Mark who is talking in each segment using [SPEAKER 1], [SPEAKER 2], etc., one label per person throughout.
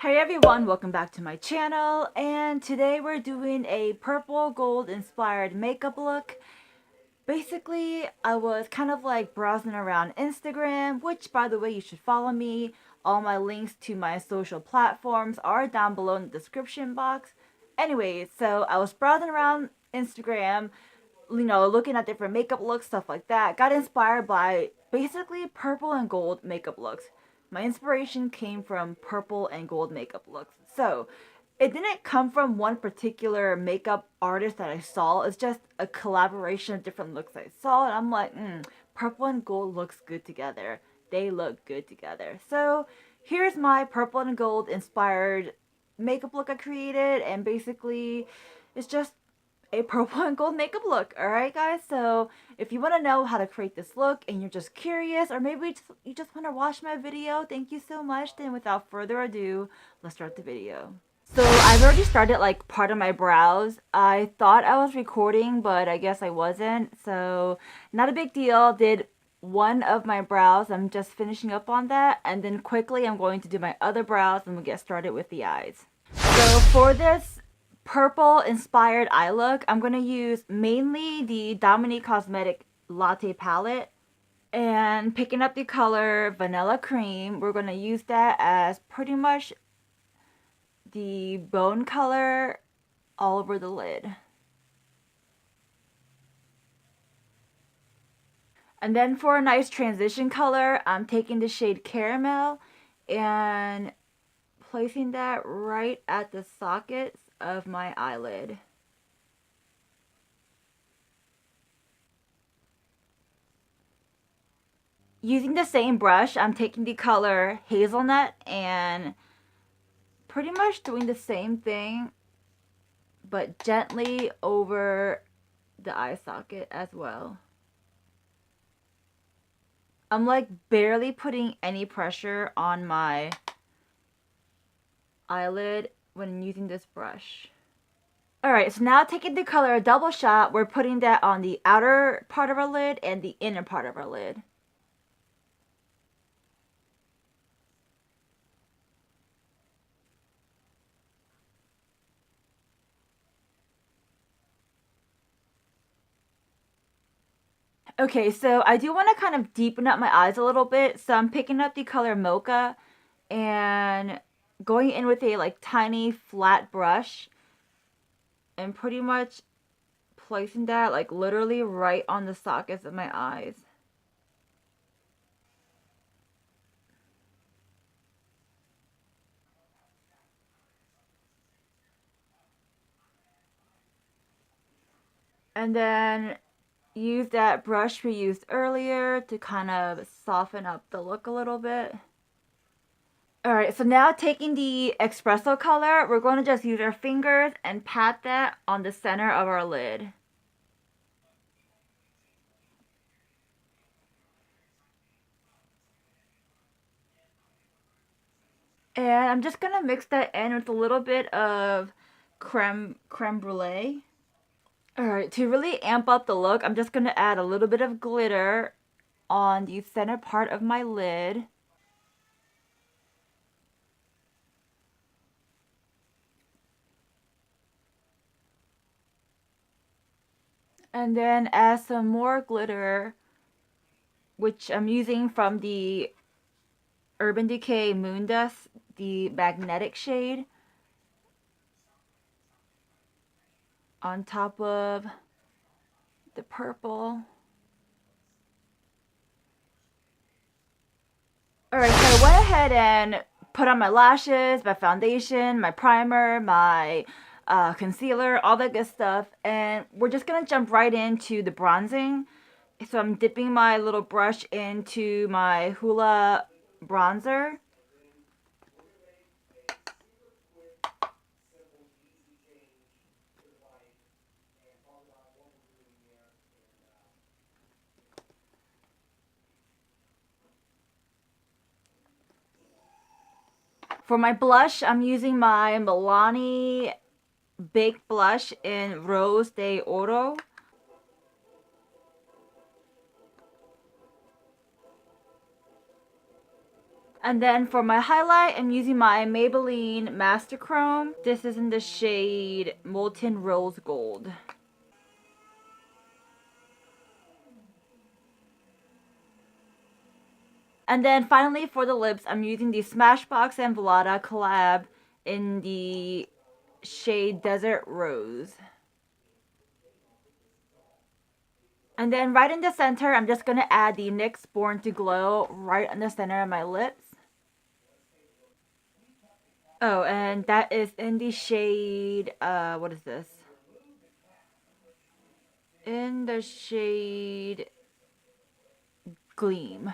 [SPEAKER 1] Hey everyone, welcome back to my channel, and today we're doing a purple gold inspired makeup look. Basically, I was kind of like browsing around Instagram, which by the way you should follow me. All my links to my social platforms are down below in the description box. Anyways, so I was browsing around Instagram, looking at different makeup looks, stuff like that. Got inspired by basically purple and gold makeup looks. My inspiration came from purple and gold makeup looks. So, it didn't come from one particular makeup artist that I saw. It's just a collaboration of different looks I saw, and I'm like, purple and gold looks good together. They look good together. So, here's my purple and gold inspired makeup look I created, and basically, it's just a purple and gold makeup look. Alright guys, so if you want to know how to create this look and you're just curious, or maybe you just want to watch my video, thank you so much. Then without further ado, let's start the video. So I've already started like part of my brows. I thought I was recording, but I guess I wasn't, so not a big deal. Did one of my brows, I'm just finishing up on that, and then quickly I'm going to do my other brows and we'll get started with the eyes. So for this purple inspired eye look, I'm going to use mainly the Dominique Cosmetic Latte palette, and picking up the color Vanilla Cream. We're going to use that as pretty much the bone color all over the lid. And then for a nice transition color, I'm taking the shade Caramel and placing that right at the sockets of my eyelid. Using the same brush, I'm taking the color Hazelnut and pretty much doing the same thing, but gently over the eye socket as well. I'm like barely putting any pressure on my eyelid when using this brush. Alright, so now taking the color Double Shot, we're putting that on the outer part of our lid and the inner part of our lid. Okay, so I do want to kind of deepen up my eyes a little bit, so I'm picking up the color Mocha and going in with a like tiny flat brush and pretty much placing that like literally right on the sockets of my eyes. And then use that brush we used earlier to kind of soften up the look a little bit. Alright, so now taking the espresso color, we're going to just use our fingers and pat that on the center of our lid. And I'm just going to mix that in with a little bit of creme brulee. Alright, to really amp up the look, I'm just going to add a little bit of glitter on the center part of my lid. And then add some more glitter, which I'm using from the Urban Decay Moon Dust, the magnetic shade, on top of the purple. Alright, so I went ahead and put on my lashes, my foundation, my primer, my concealer, all that good stuff, and we're just gonna jump right into the bronzing. So I'm dipping my little brush into my Hoola bronzer. For my blush, I'm using my Milani Baked Blush in Rose de Oro. And then for my highlight, I'm using my Maybelline Master Chrome. This is in the shade Molten Rose Gold. And then finally for the lips, I'm using the Smashbox and Velada collab in the shade Desert Rose. And then right in the center, I'm just going to add the NYX Born to Glow right in the center of my lips. Oh, and that is in the shade, what is this? In the shade Gleam.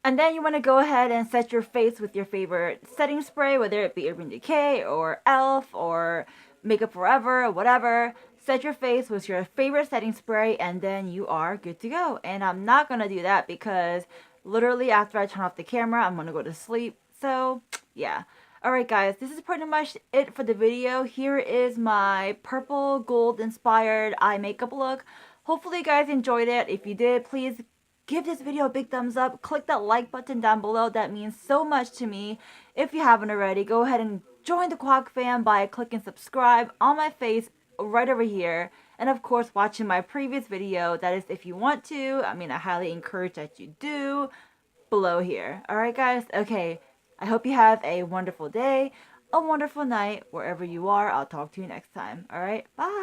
[SPEAKER 1] And then you want to go ahead and set your face with your favorite setting spray, whether it be Urban Decay or e.l.f. or Makeup Forever or whatever. Set your face with your favorite setting spray and then you are good to go. And I'm not going to do that because literally after I turn off the camera, I'm going to go to sleep. So, yeah. Alright guys, this is pretty much it for the video. Here is my purple gold inspired eye makeup look. Hopefully you guys enjoyed it. If you did, please give this video a big thumbs up. Click that like button down below. That means so much to me. If you haven't already, go ahead and join the KWAKFAM by clicking subscribe on my face right over here. And of course, watching my previous video. That is if you want to. I mean, I highly encourage that you do below here. Alright guys? Okay. I hope you have a wonderful day, a wonderful night, wherever you are. I'll talk to you next time. Alright? Bye!